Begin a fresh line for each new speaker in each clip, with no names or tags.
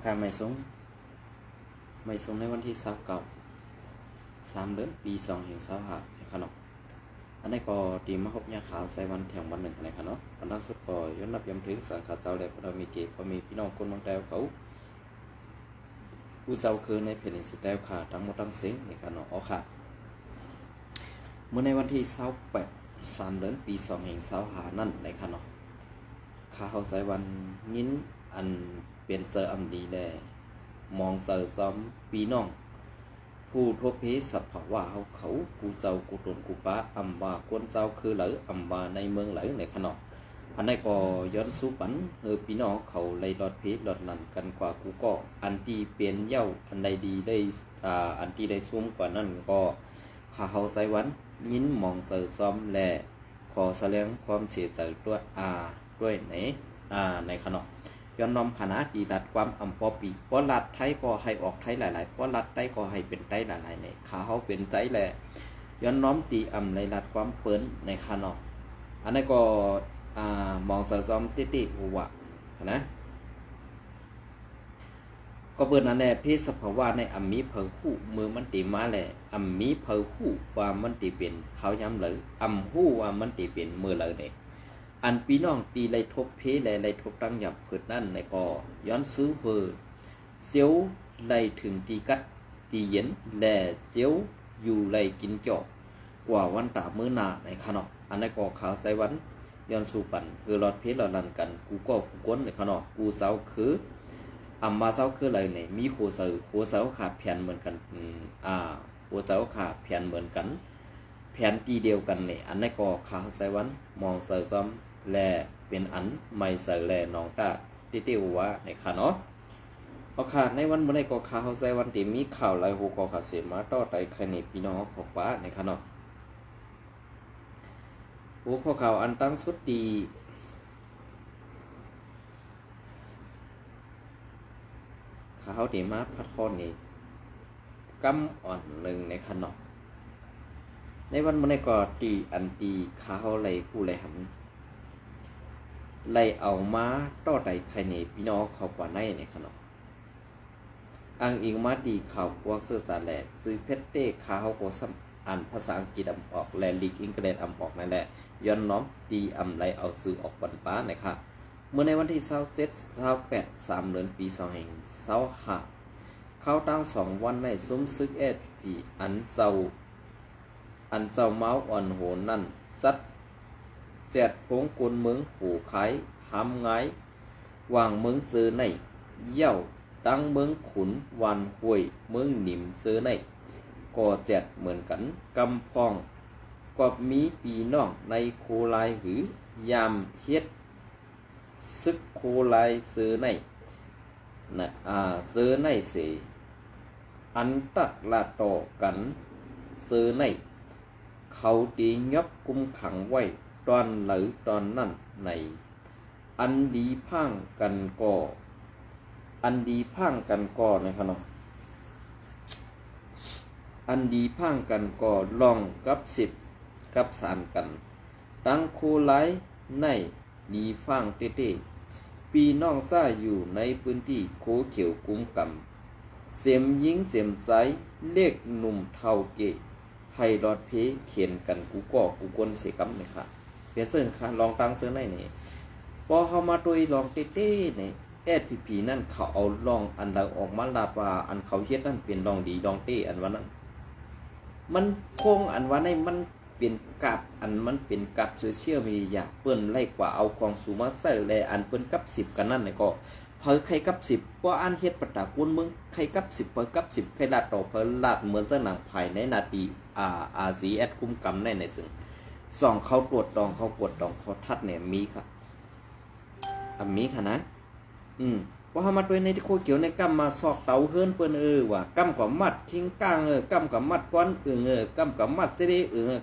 การไม่ส่งในวันที่29 3 เดือนปี2025นะครับอันนี้ก็ตีมาพบยาขาวใส่วันแถววันหนึ่งนะครับเนาะวันล่าสุดก็ย้อนนับย้ำถึงสังขารเจ้าแหล่พอเรามีเก็บพอมีพี่น้องคนบางแต้วเขาผู้เจ้าคือในแผ่นดินสิแต้วค่ะทั้งหมดทั้งสิ้นนะครับเนาะอ๋อค่ะเมื่อในวันที่28 3 เดือนปี2025นั่นนะครับเนาะข้าเขาใส่วันยินอันเป็นเซอร์อัมดีแลมองเซอร์ซ้อมปีน้องผู้ทบเพสัพพว่าเขากูเจ้ากูตนกูป้าอัมบาคนเจ้าคือเหลืออัมบาในเมืองเหลือในขนมอันนี้ก็ย้อนสู้ปันพี่น้องเขาเลยรอดเพรอดนันกันกว่ากูก็อันที่เปลี่ยนเย้าอันใดดีได้อันที่ได้ซุ้มกว่านั้นก็ข้าเขาใส่วันยินมองเซอร์ซ้อมแลขอแสดงความเสียใจด้วยในขนมย้อนน้อมคณะดีรัดความอัมพอปีเพราะรัดไทยก็ให้ออกไทยหลายๆเพราะรัดไทยก็ให้เป็นไทยหลายๆในขาเขาเป็นไทยแหละย้อนน้อมตีอัมในรัดความเปิ้นในขนมอันนี้ก็มองสะซ้อมติอุวะนะก็เปิ้นอันแน่เพศสภาวะในอัมมีเพอคู่มือมันตีมาแหละอัมมีเพอคู่ว่ามันตีเป็นเขาย้ำหรืออัมหู้ว่ามันตีเป็นมือเลยเนี่ยอันพี่น้องตีไลทบเพไลทบตั้งหยับเกิดนั่นในก็ย้อนซื้อเพอเซียวไลถึงตีกัดตีเย็นแลเจียวอยู่ไลกินเจาะกว่าวันตามื้อหนาในขนมอันในก็ขาวใส่วันย้อนสู่ปันคือรอดเพหลอดลันกันกูก็กูก้นในขนมกูเสาคืออัมมาเสาคืออะไรเนี่ยมีหัวเสาขาดแผ่นเหมือนกันหัวเสาขาดแผ่นเหมือนกันแผ่นตีเดียวกันเนี่ยอันในก็ขาวใส่วันมองเสาซ้อมแลเป็นอันไม่เสือแลน้องตาติวว่าในขาเนาะเอาขาดในวันเมื่อไรก็ขาเขาใส่วันที่มีข่าวหลายหูก็ขาเสียมาต่อไตใครในพี่น้องของป้าในขาเนาะหูข้อข่าวอันตั้งสุดดีขาเขาเดมาพัดคอนนี่กำอ่อนหนึ่งในขาเนาะในวันเมื่อไรก็ตีอันตีขาเขาไหลผู้ไหลหันไล่เอามาต่อใดใครในพี่น้องเขากว่าในขนมอ้างอิงมาดีข่าวพวกเสื้อสาแหลกซื้อเพชรเต้ขาเขาก็ซ้ำอ่านภาษาอังกฤษออกและลีกอังกฤษออกนั่นแหละย้อนน้อมตีไล่เอาซื้อออกบรรป้านะครับเมื่อในวันที่28 3 เดือนปี2025เข้าตั้ง2 วันในซุ้มซึกพีอันเศร้าเมาอ่อนโหนนั่นซัดแจดพงกุลเมืองหูไข่หำไงวางเมืองซื้อในเย่าตั้งเมืองขุนวันห้วยเมืองหนิมซื้อในก่อแจดเหมือนกันกำพองก็มีปีน้องในโคลายหือยามเฮ็ดซึกโคลายซื้อในซื้อในเสอันตักละต่อกันซื้อในเขาตียบกุมขังไว้ตอนหรือตอนนั่นในอันดีพังกันก่อนะครับเนาะอันดีพังกันก่อลองกับ10กับสานกันตั้งโคไลในดีฟังเต้ปีน้องซ่าอยู่ในพื้นที่โคเขียวกุ้มกำเสียมยิงเสียมไซเลขหนุ่มเท่าเกให้รอดเพเขียนกันกูกวนเสียกำเลยค่ะเปลี่ยนเสื้อค่ะลองตั้งเสื้อในนี่พอเขามาโดยลองเต้เนี่ยพีนั่นเขาเอาลองอันใดออกมาลาปาอันเขาเฮ็ดนั่นเป็นลองดีลองเต้อันว่านั้นมันคงอันว่าในมันเป็นกับอันมันเป็นกับโซเชียลมีเดียเปิ้นไล่กว่าเอาของสูมาใส่แลอันเปิ้นกับ10กันนั่นนี่ก็เพอใครกับ10เพราะอันเฮ็ดประตากวนมึงใครกับ10เพอกับ10ใครลาดต่อเพอลาดเหมือนสนังภายในนาทีซีแอดคุ้มกำในซึ่งส่องเขาตรวจดองเขาปวดดองเขาทัดเนี่ยมีครับมีค่ะนะว่าเฮามาด้วยในที่โคเกี่ยวในกำมาซอกเตาเฮิรนเปิ้นว่ากำกับมัดคิงก้างกำกับมัดก้อนกำกับมัดสิได้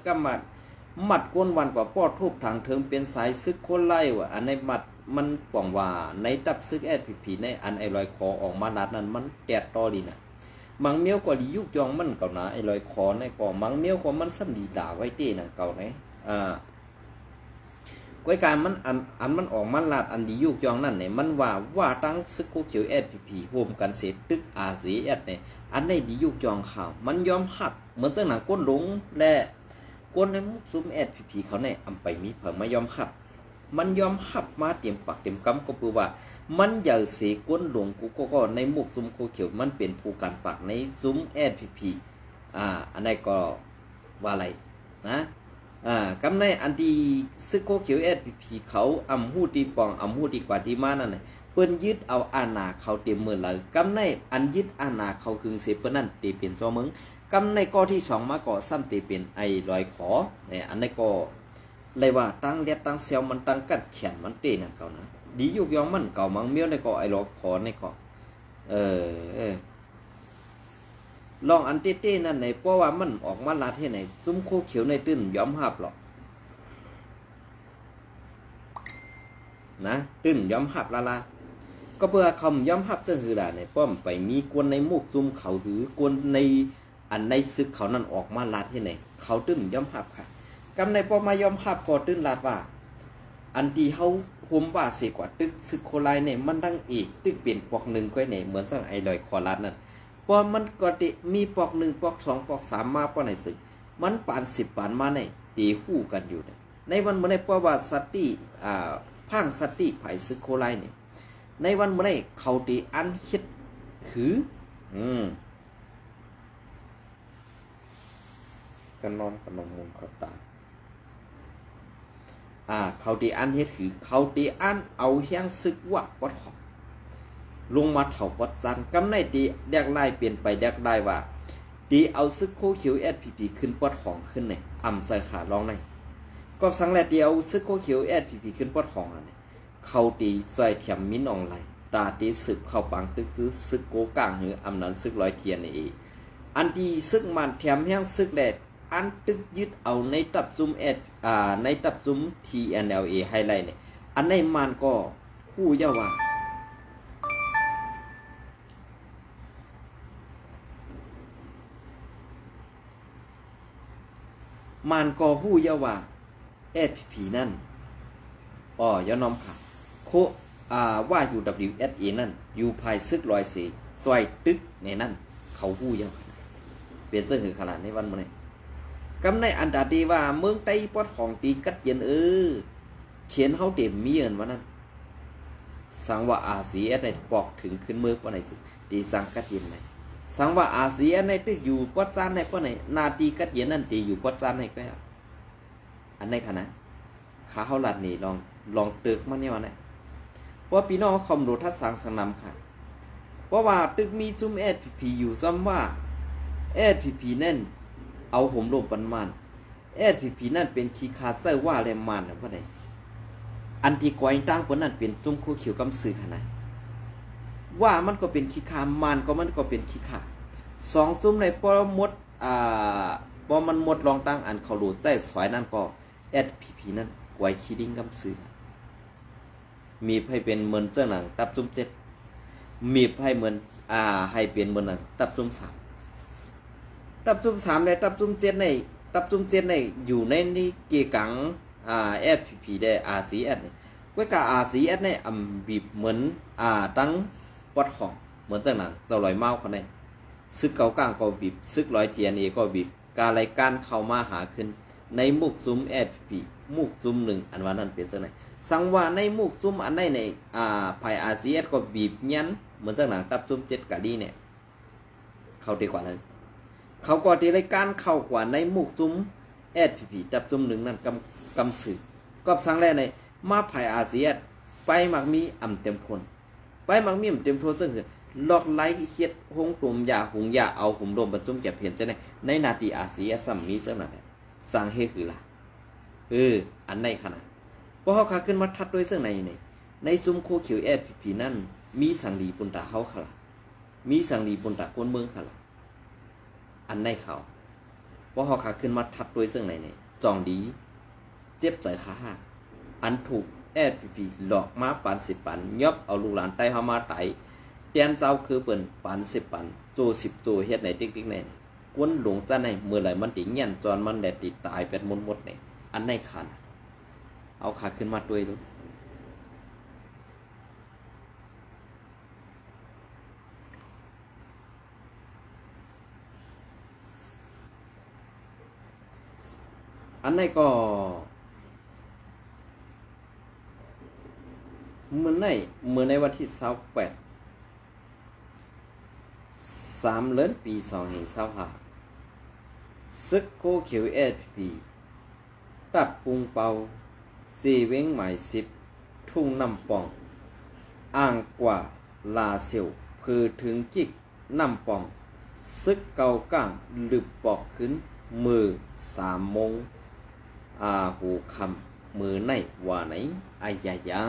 กำมัดก้นวันกว่าป้อทุบทางเทิงเป็นสายซึกคนไล่ว่ะอันในมัดมันป่องว่าในดับซึกพีในอันไอ้ลอยคอออกมานัดนั้นมันแตดต่อดีน่ะมังเมียวก็ดียุกยองมันเก่านะไอ้ลอยคอในก็มังเมียวก็มันซ้ำดีด่าไว้เต้น่ะเก่าไหน ก้อยการมันอันมันออกมันลาดอันดียุกยองนั่นเนี่ยมันว่าตั้งซึกโคเขียวเอสพีพีโฮมกันเสร็จตึกอาเซียเนี่ยอันในดียุกยองข่าวมันยอมหักเหมือนเจ้าหนังก้นหลงและก้นในมุกซุมเอสพีพีเขาเนี่ยอำไปมีเพิ่มมายอมหักมันยอมหักมาเตรียมปากเตรียมกำก็คือว่ามันอย่าเสียก้นหลงกูก็ในมุกซุมโคเขียวมันเป็นผู้การปากในซุมเอสพีพีอันนี้ก็ว่าอะไรนะกำในอันที่ซึกโคเขียวเอสพีพีเขาอำหูตีปองอำหูตีกว่าที่มานั่นน่ะเปิ้นยึดเอาอาณาเขาเต็มมือเลยกำในอันยึดอาณาเขาคึงเสเปิ้นนั่นตีเป็นซอมึงกำในก้อที่สองมาก่อซ้ำตีเป็นไอลอยขอเนี่ยอันนี้ก็เลยว่าตั้งเลียดตั้งเซียวมันตั้งกัดแขนมันเตะนั่นเก่านะดียุกยองมันเก่ามังเมียวในก็ไอลอยขอในก็ลองอันเต้ๆนั่นในเพราะว่ามันออกมาลาดที่ไหนซุ้มโคเขียวในตื้นย้อมหับหรอกนะตื้นย้อมหับละก็เพื่อคำย้อมหับเจ้าหือล่ะในป้อมไปมีกวนในมุกซุ้มเขาหือกวนในอันในซึกเขานั่นออกมาลาดที่ไหนเขาตื้นย้อมหับค่ะกำในป้อมมาย้อมหับก็ตื้นลาดว่าอันที่เขาคุมว่าเสียกว่าตึกซึกโคไลเนี่ยมันดังอีกตึกเปลี่ยนปอกหนึ่งก้อยเนี่ยเหมือนสร้างไอลอยคอรัดนั่นพอมันก็ติมีปอกหนึ่งปอกสองปอกสามมาป้อไหนสึกมันปาน10ปานมาในตีคู่กันอยู่ในวันเมื่อในป้อว่าสติพังสติไผ่ซึกโคไลเนี่ยในวันเมื่อในเขาตีอันคิดคือกันนอนกันนมมุมเขาตาเขาตีอันเฮ็ดคือเขาตีอันเอาเฮียงซึกว่าปอดของลงมาเถ่าปอดจันกำในตีแดกไล่เปลี่ยนไปแดกได้ว่าตีเอาซึกโคเขียวเอสพีพีขึ้นปอดของขึ้นในอ่ำใส่ขาลองในก็สังแลตีเอาซึกโคเขียวเอสพีพีขึ้นปอดของอันนี้เขาตีใจเถียมมิ้นอองไหลตาตีซึกเข้าปังตึกซื้อซึกโกกลางหืออำนั้นซึกร้อยเทียนในอันดีซึกมันเถียมแห้งซึกแดดอันตึกยึดเอาในตับซุมในตับซุม TNLA ไฮไลท์เนี่ยอันในมันก็ฮู้ยาว่ามันก็ฮู้ยาว่า SPP นั่นยอนอมค่ะโคว่าอยู่ WSA นั่นอยู่ภายซึกลอยเสซอยตึกในนั่นเขาฮู้ยาเปลี่ยนเสื้อหือขนาดในวันมื้อนี้กำในอันดาดีว่าเมืองไต้ปอดของตีกัดเย็นเขียนเฮาเต็มมีเอิ้นว่านั้นสังว่าอาเซียนในปอกถึงขึ้นเมืองปอไหนสิตีสังกัดเย็นไหนสังว่าอาเซียนในตึกอยู่ปอดจานในปอไหนนาตีกัดเย็นนั่นตีอยู่ปอดจานในก็อันในขณะขาเฮาลัดนี่ลองตึกมันเนี่ยว่าไหนเพราะพี่น้องคอมโดทัดสังสังนำค่ะเพราะว่าตึกมีจุ่ม SPP อยู่ซ้ำว่า SPP นั่นเอาผมลงปันมันSPP นั่นเป็นคีคาเซอร์ว่าแลมันนะว่าไหนอันที่กอยตั้งปนนั่นเป็นจุ่มคู่เขียวกำซื้อขนาดว่ามันก็เป็นคีคามันก็มันก็เป็นคีคาสองจุ่มในปอมดปอมันหมดลองตั้งอันเขาโหลดใจสวยนั่นก็ SPP นั่นกอยคีดิ้งกำซื้อมีให้เป็นเหมือนเจ้าหนังตับจุ่ม7มีให้เหมือนให้เป็นเหมือนหนังตับจุ่ม3ตับจุ่ม3และตับจุ่ม7ในตับจุ่ม7ในอยู่ในนี่เกี่ยกังFPP ได้ RCS นี่ก้วยกะ RCS ในอำบีบเหมือนตั้งปอดของเหมือนเจ้าหนังเจ้าลอยเมาคนในซึกเก่ากลางก็บีบซึกร้อย TNA ก็บีบการรายการเข้ามาหาขึ้นในมุกซุม FPP มุกซุม1อันว่านั้นเป็นจังได๋สังว่าในมุกซุมอันใดในภายอาเซียนก็บีบยันเหมือนตั้งหนังตับซุม7กะดีเนี่ยเขาดีกว่าเลยเขาก็ที่รายการเข้ากว่าในมุกซุม SPP ตับซุม1นั่นกำสื่อก็สังแลในมาภายอาเซียนไปมักมีอ่ำเต็มคนไปมักมีอ่ำเต็มทนซึ่งคือลอกไล่เฮ็ดหงตุ่มยาหุงยาเอาหุมลมบรรจุแก่เพียนจังได๋ในนาทีอาเซียนซ้ำมีซั่นน่ะสร้างเฮ็ดคือล่ะอันในขนาดพอเฮาขาขึ้นมาทัดด้วยซึ่งในซุมโคเขียว SPP นั่นมีสังลีปุนตาเฮาค่ะมีสังลีปุนตาคนเมืองค่ะอันในเขาพอเฮาขาขึ้นมาทัดด้วยซึ่งจองดีเจ็บใจขาหักอันถูก SPP หลอกมาปาน10ปันยอบเอาลูกหลานใต้เฮามาไตแตนเจ้าคือเปิ้นปาน10ปันโจ10โจเฮ็ดไหนติ๊กๆในกวนหลงซะในเมื่อไหร่มันติเงียนจอนมันแดดติตายเป็ดมดๆในอันในคัน เอาขาขึ้นมาด้วยดูอันนี้ก็เมื่อในวันที่28 3 เดือนปี2025ซึกโคเขียวSPตัดปุงเปาสีเว้งหมาย10ทุ่งน้ำปองอ่างกว่าลาเซียวพือถึงกิกน้ำปองซึกเกาก้างหลึบปอกขึ้นมือ3 โมงหูคำมือในว่าไหนอายายา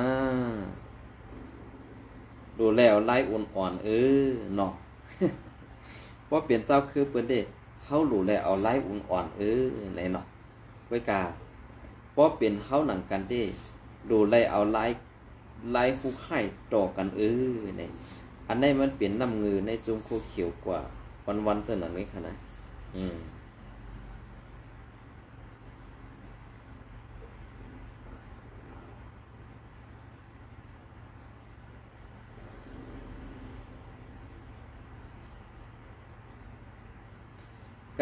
ดูแล้วไล่อ่อนๆเนาะ เพราะเปลี่ยนเจ้าคือเปิ้นเด้เฮารู้แล้วเอาไล่อ่อนๆไหนเนาะไว้กาเพราะเป็นเฮาหนังกันเด้ดูไล่เอาไล่ผู้ไข่ต่อกันไหนอันนี้มันเป็นน้ำงือในจุงโคเขียวกว่าวันๆจังนั้นไว้ค่ะนะ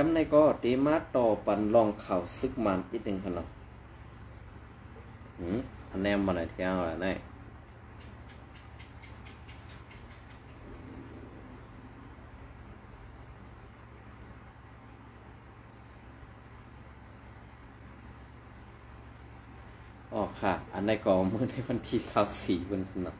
กำในก็เตมาต่อปันลองข่าวซึกมันอีกหนึ่งขนาดอันแนมมาไหนเที่ยวอะไรนี่อ๋อค่ะอันในก็เมื่อในวันที่24วันขนาด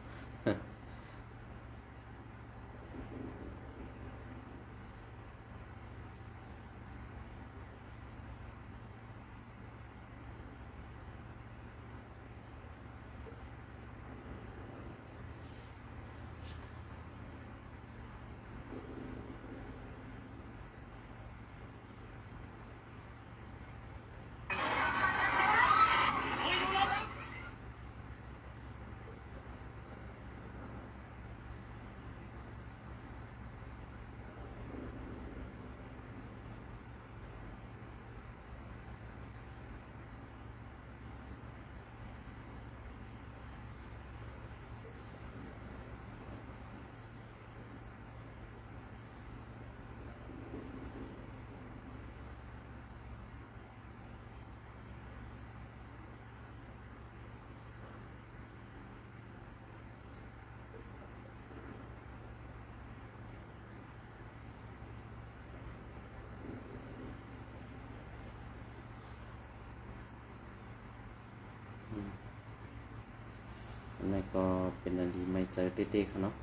อันนี้ก็เป็นอันดีไม่เจอเต้ๆเขาเนาะ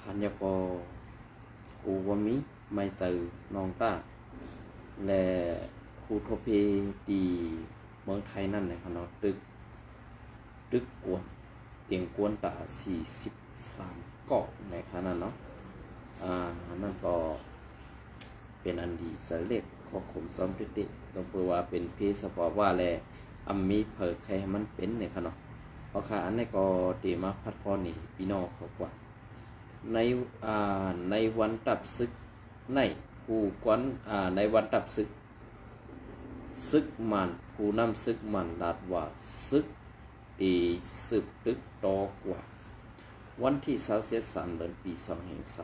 หันยาก็กูว่ามีไม่เจอน้องต้าและครูโทเพดีเมืองไทยนั่นเลยเขาเนาะตึกกวนเตียงกวนตา43 เกาะในขณะเนาะนั่นก็เป็นอันดีเสเล็กขอขมซ้อมเต้ๆสมมติว่าเป็นเพศเฉพาะว่าแลมีเผิกใครให้มันเป็นในขณะเพราะค่ะอันนี้ก็ตีมาพัดคอนี่พี่น้องเขากว่าในวันตับซึกในผู้กวนในวันตับซึกมันผู้นำซึกมันลาดว่าซึกตีสืบตึกตอกว่าวันที่23 เดือนปี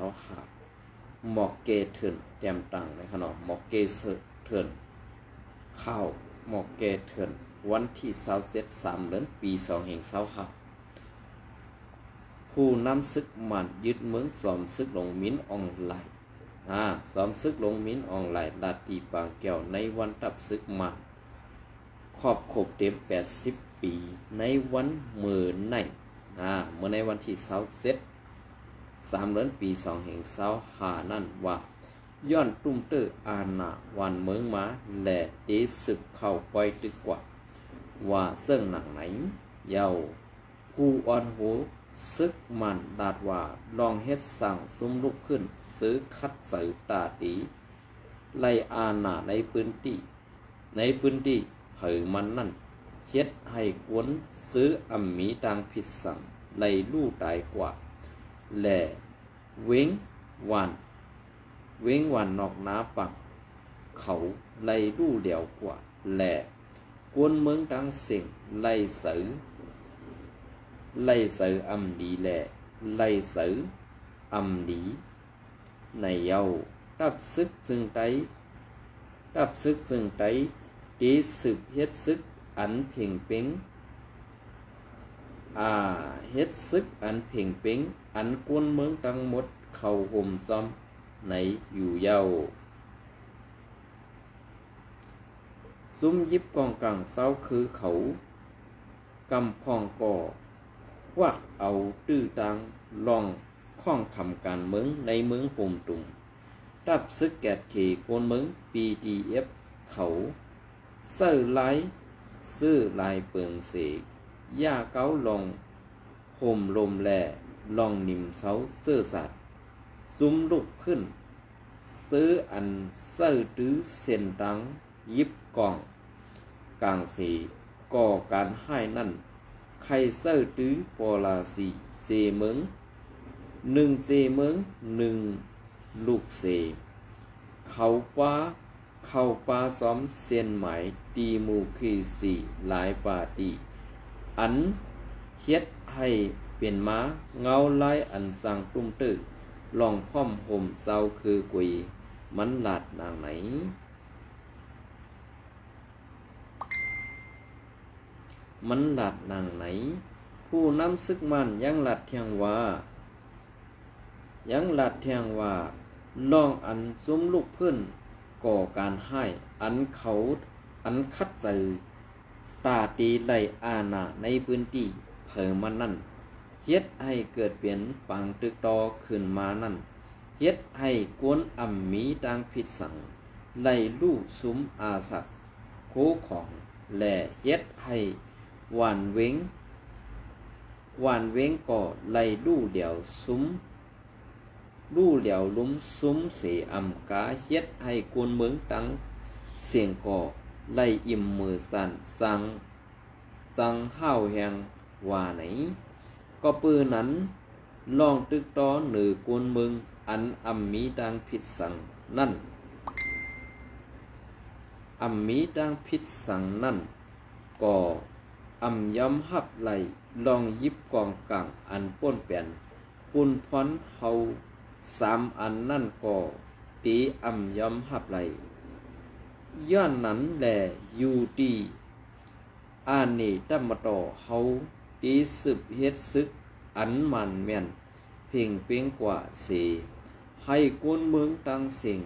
2025หมอกเกเถินแต้มต่างในขณะหมอกเกเถินข้าวหมอกเกเถินวันที่23 เดือนปี2025ผู้นำซึกมันยึดเมืองสอมซึกลงมิ้นออนไลน์สอมซึกลงมิ้นออนไลน์ลาตีปางแก้วในวันตับซึกมันครอบครบเต็ม80 ปีในวันเมื่อในวันที่23 เดือนปี2025นั่นว่าย้อนตุ้มเตออาณาวันเมืองมาและเดซึกเข้าปล่อยตึกกว่าว่าเสื่องหนังไหนเยาผู้อ่อนโหซึกมันดาดว่าลองเฮ็ดสั่งซุ้มลุกขึ้นซื้อคัดใส่ตาตีไล่อาณาในพื้นที่เผยมันนั่นเฮ็ดให้กวนซื้ออัมมีต่างผิดสั่งไล่ลู่ตายกว่าและเว้งวันนอกนาปักเขาไล่ลู่เดียวกว่าและ กวนเมืองดังเสียงไล่สือไล่สืออำดีแหละไล่สืออำดีในเยารับซึกจึงไตรับซึกจึงไตตีสืบเฮ็ดซึกอันเพ่งเป้งเฮ็ดซึกอันเพ่งเป้งอันกวนเมืองทั้งหมดเข้าห่มซ้อมในอยู่เยาซุ้มยิบกองกลางเสาคือเขากำพองก่อวักเอาตื้อตังลองข้องคำการเมืองในเมืองห่มตุ่มรับซึกแกดเขโกนเมือง PDF เขาเสื้อลายซื้อลายเปิงเสกย่าเก้าลองห่มลมแหล่ลองนิ่มเสาเสื้อสัตว์ซุ้มลุกขึ้นซื้ออันเสื้อตื้อเส้นตังยิบกองกลางสีก่อการให้นั่นใครเสื้อตื้อปอลาสีเสเมือง1เจเมือง1ลูกเสเขาป้าซ้อมเส้นหมายตีมูคีสีหลายป่าตีอันเฮ็ดให้เป็นม้าเงาลายอันสังตุ้มตื้อลองพ่อมห่มเศร้าคือกุยมันหลัดนางไหนมันหลัดนางไหนผู้นำซึกมันยังหลัดเทียงว่าลองอันซุ้มลูกเพื่อนก่อการให้อันคัดใจตาตีไลอาณาในพื้นที่เผยมันนั่นเฮ็ดให้เกิดเปลี่ยนปังตึกตอขึ้นมานั่นเฮ็ดให้กวนอ่ำมีดังผิดสั่งไล่ลูกซุ้มอาสัตโคของและเฮ็ดให้หวานเว้งก่อไล่ลู่เดี่ยวซุ้มลู่เหลียวลุ้มซุ้มเสอำกาเฮ็ดให้กวนเมืองตั้งเสียงก่อไล่อิ่มมือสั่นจังห้าวแหงว่าไหนก็ปืนนั้นลองตึกตอหนือกวนเมืองอันอ่ำมีดังผิดสั่งนั่นอ่ำมีดังผิดสั่งนั่นก็อ่ำย้ำหับไหลลองยิบกองกลางอันป้นเปลี่ยนปุ่นพรเฮา3อันนั่นก็ตีอ่ำย้ำหับไหลย้อนนั้นแหละอยู่ดีอานีตัมมตอเฮาตีสืบเฮ็ดซึกอันมันแม่นเพ่งเป้งกว่าเสให้กวนเมืองตังเสียง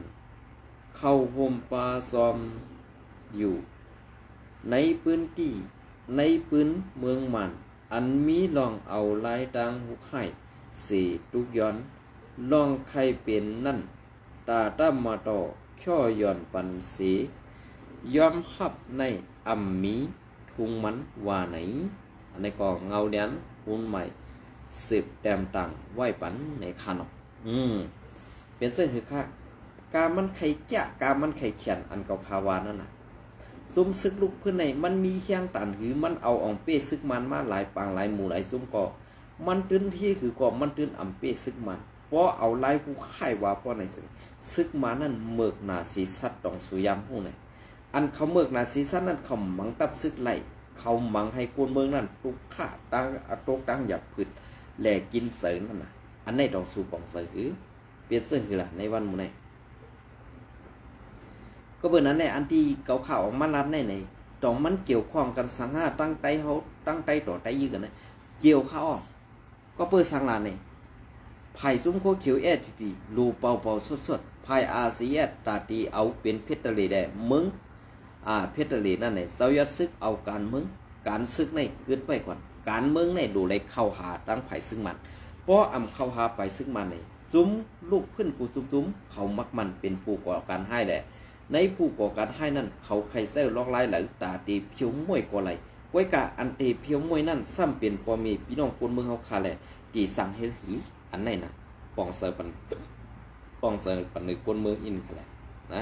เข้าห่มปลาซอมอยู่ในพื้นที่ในปืนเมืองมันอันมีลองเอาลายดังหุกไข่สีตุกย้อนลองใครเป็นนั่นตาตั้มมาต่อช่อย่อนปันสียอมหับในอ่ำมีทุงมันว่าไหนอันนี้ก็เงาเดียนหุ่นใหม่สืบแต้มต่างไหวปันในขนมเป็นเส้นคือค่ากามันไข่แก่กามันไข่เขียนอันเก่าคาวานั่นน่ะซุ้มซึกลูกเพื่อนในมันมีเฮียงตันหือมันเอาอ่องเป้ซึกมันมาหลายปางหลายหมู่หลายซุ้มก็มันตื้นที่คือก็มันตื้นอ่ำเป้ซึกมันเพราะเอาลายกูค่ายว่าเพราะในซึกมันนั่นเมือกหนาสีสัตว์ตองสุยามผู้ไหนอันเขาเมือกหนาสีสัตว์นั่นเขามังตับซึกไหลเขามังให้กวนเมืองนั่นตุกข่าตั้งตกตั้งหยับพืชแหลกกินเสริญนั่นน่ะอันในตองสู่ปองเสริญเปลี่ยนเส้นคือล่ะในวันหมู่ไหนก็เบอร์นั้นแหละอันที่เก่าข่าวออกมาลัดในตองมันเกี่ยวข้องกันสังหาตั้งไตเขาตั้งไตต่อไตยื้อกันนะเกี่ยวข้าวก็เปิดสังลานนี่ไผ่ซุ้มโคเขียวพีลูเป่าสดไผ่อาเซียตาตีเอาเป็นเพชรทะเลแดงมึงเพชรทะเลนั่นเสายัดซึกเอาการมึงการซึกในเกิดไว้ก่อนการมึงในดูเลยเข้าหาตั้งไผ่ซึ่งมันเพราะอำเข้าหาไปซึ่งมันในจุ้มลูกขึ้นกูจุ้มเขามักมันเป็นผู้ก่อการให้แหละในผู้ก่อการให้นั่นเขาใครเซลล็อกไล่หรือตาตีเพียวมวยกว่าไรไว้กะอันตีเพียวมวยนั่นซ้ำเป็นพอมีพี่น้องคนเมืองเขาคาแหละตีสั่งให้หืออันไหนนะปองเซอร์ปันนึกคนเมืองอินคาแหละนะ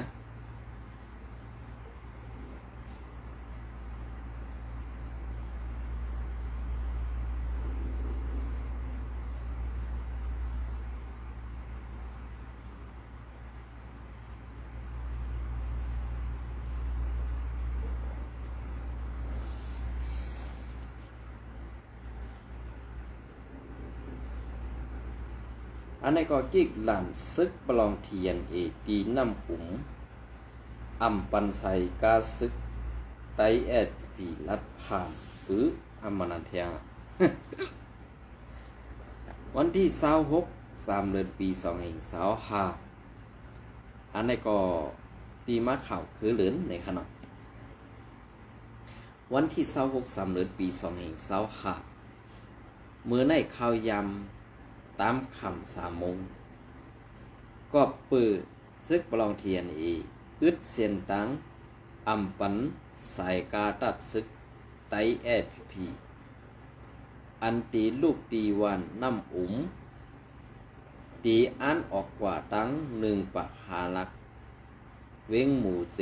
อันนี้ก็กิกหลั่นซึกประลองเทียนเอตีน้ำอุ๋มอำปันไซกาซึกไตแอดปีลัดผ่านอำมนันเทียง วันที่26 3 เดือนปี2525อันนี้ก็ตีมาข่าวคือเหลือนในขณะวันที่26 3 เดือนปี2525เมื่อในข่าวยำตามคำ3 โมงก็เปิดซึกประลองเทียนอึดเสียนตังอำปันสายกาตับซึกไตแอดพีอันตีลูกตีวันน้ำอุ๋มตีอันออกกว่าตั้ง1 ปากหาลักเว้งหมู่เจ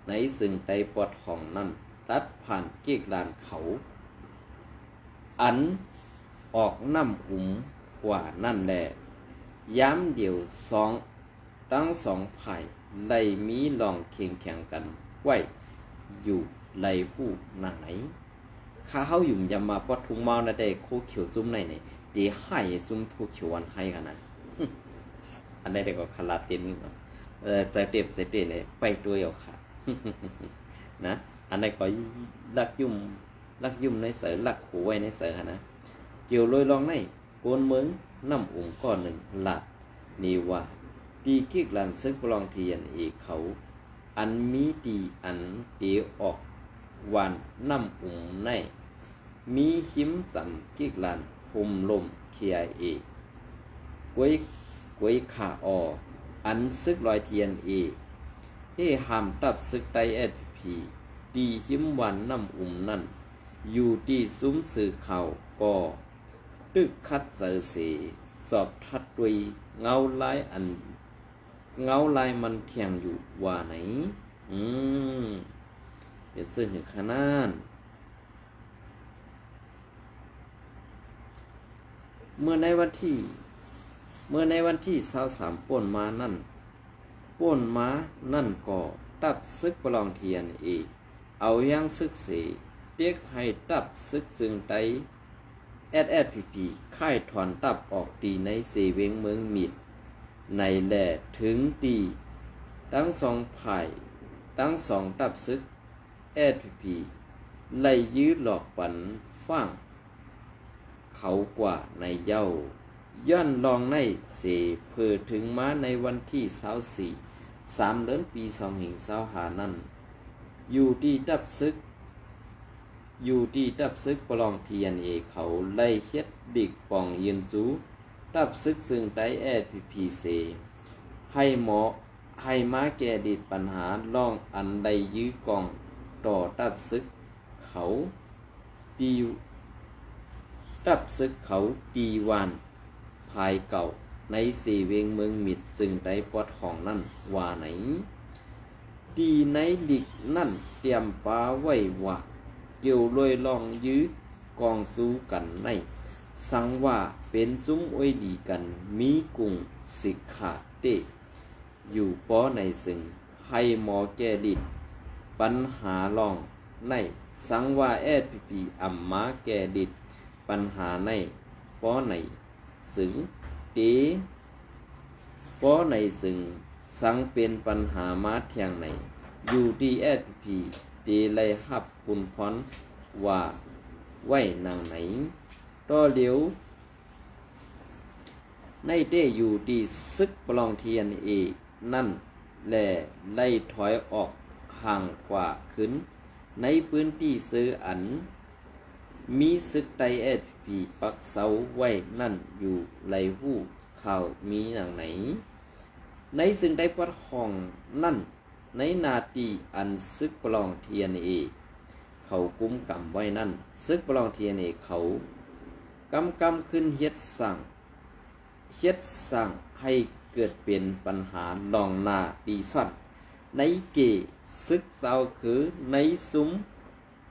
ในซึ่งไตปอดของนั้นตัดผ่านเกียกลานเขาอันออกน้ำอุ๋มกว่านั่นแหละย้ำเดียวทั้งสองฝ่ายไล่มีลองเคียงแข่งกันไว้อยู่ไล่ผู้หนังไหนข้าเฮาหยุ่มยำมาปอดทุงเมานะได้โคเขียวซุ่มในนี่ดีให้ซุ่มโคเขียววันให้กันนะ อันใดก็คลาตินใจเต็มเลยไปตัวเอาค่ะ นะอันใดก็ลักยุ่มในเสือลักขู่ไว้ในเสือนะเกี่ยวลอยลองในโกนเมืองน้ำอุ่มก้อนหนึ่งหลัดนี่ว่าตีกิกลันซึกปลองเทียนเขาอันมีตีอันเตียวออกวันน้ำอุ่มในมีหิมสำกิกลันหุมลมเคียกวยขาอันซึกลอยเทียนให้ห้ามตับซึกไตแอดพีตีหิมวันน้ำอุ่มนั่นอยู่ที่ซุ้มสื่อข่าวก็ตึกคัดเสือเสสอบทัดด้วยเงาลายมันเพียงอยู่ว่าไหนเป็นเส้นถึงขนาดเมื่อในวันที่23ป่นมานั่นก็ตับซึกประลองเทียนเอายังซึกเสเตียกให้ตับซึกจึงไตSSPP ค่ายถอนตับออกตีในเสเวงเมืองมิดในแหล่ถึงตีทั้งสองตับซึก SSPP ไล่ยื้อหลอกปันฟังเขากว่าในเย้าย้อนลองในเสเพื่อถึงมาในวันที่24 3 เดือนปี2525นั้นอยู่ที่ตับซึกปลองเทียนเขาไล่เฮ็ดดิกป่องยืนจูตับซึกซึ่งไตแอดพีเซให้มาแก้ดิดปัญหาล่องอันใดยื้อกองต่อตับซึกเขาตีวันภายเก่าในสี่เวงเมืองมิดซึ่งไตปอดของนั่นว่าไหนดีในดิกนั่นเตรียมปาไว้ว่าเกี่ยวลอยลองยื้อกองสู้กันในสังว่าเป็นซุ้มอวยดีกันมีกุงสิกขาเตอยู่ป้อในซึ่งให้หมอแก้ดิดปัญหาลองในสังว่าSPPอัมมาแก้ดิดปัญหาในป้อในซึ่งป้อในซึ่งสังเป็นปัญหามาเทียงในอยู่ที่SPPตีไล่หับคุณพรว่าไว้นางไหนต่อเดียวในเต้อยู่ที่ซึกปลองเทียนนั่นแหละไล่ถอยออกห่างกว่าขึ้นในพื้นที่ซื้ออันมีซึกไตSPPปักเสาไว้นั่นอยู่ไหลหู้ข่าวมีนางไหนในซึ่งได้ปัดของนั่นในนาทีอันซึกปลองเทียนเขากุมกำไว้นั่นซึกปลองเทียนเขากำขึ้นเฮ็ดสั่งให้เกิดเป็นปัญหาลองนาดีซ่อนในเกซึกเศร้าคือในซุ้ม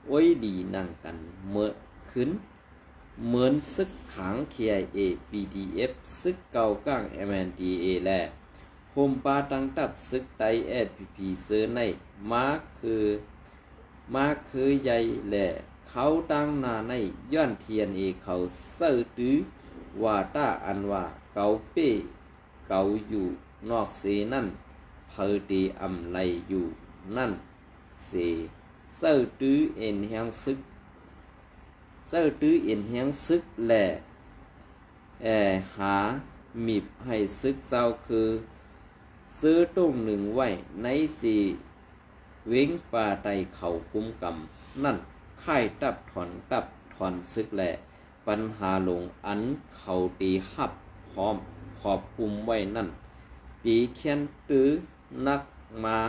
ไว้ดีนั่งกันเมื่อขึ้นเหมือนซึกขัง KIA PDF ซึกเก่าก้าง MNDA และโฮมปาตั้งตับซึกไตSPP เสือในมาคือใหญ่แหล่เขาตั้งนาในย้อนเทียนเขาเสือตื้อ ว่าต้าอันว่าเกาเป้เกาอยู่นอกเสนั่นเพอตีอำไลอยู่นั่นเสเซอร์ตื้อเอ็นแหงซึกเซอร์ตื้อเอ็นแหงซึกแหละหามีบให้ซึกเศร้าคือซื้อตุ้งหนึ่งไว้ในสีเว้งป่าไตเขาคุ้มกำนั่นค่ายตับถอนซึกแหละปัญหาหลงอันเขาตีหับพร้อมขอบคุมไว้นั่นปีเขียนตื้อนักมา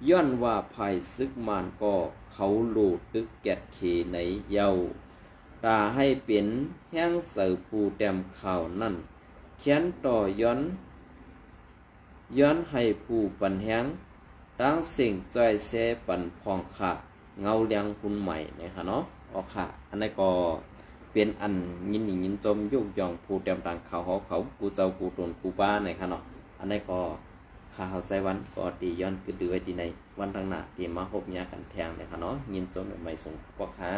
ย้อนว่าภายซึกมานก็เขาโลดตึกแกดเขในเยาตาให้เป็นแห้งเสือผู้แต้มข่าวนั่นเขียนต่อย้อนให้ผู้ปันแห้งตั้งสิ่งจอยเสปันพองค่ะเงาเลียงหุ่นใหม่นะคะเนาะอ๋อค่ะอันนี้ก็เป็นอันยินจมยุกยองผู้เตรียมต่างข่าวเขากูเจ้ากูตนกูป้านะคะเนาะอันนี้ก็ข้าเฮาใส่วันก็ตีย้อนคือดือไว้ที่ในวันทางหน้าที่มาพบยากันแทงนะคะเนาะยินจมใหม่ส่งก็ค่ะ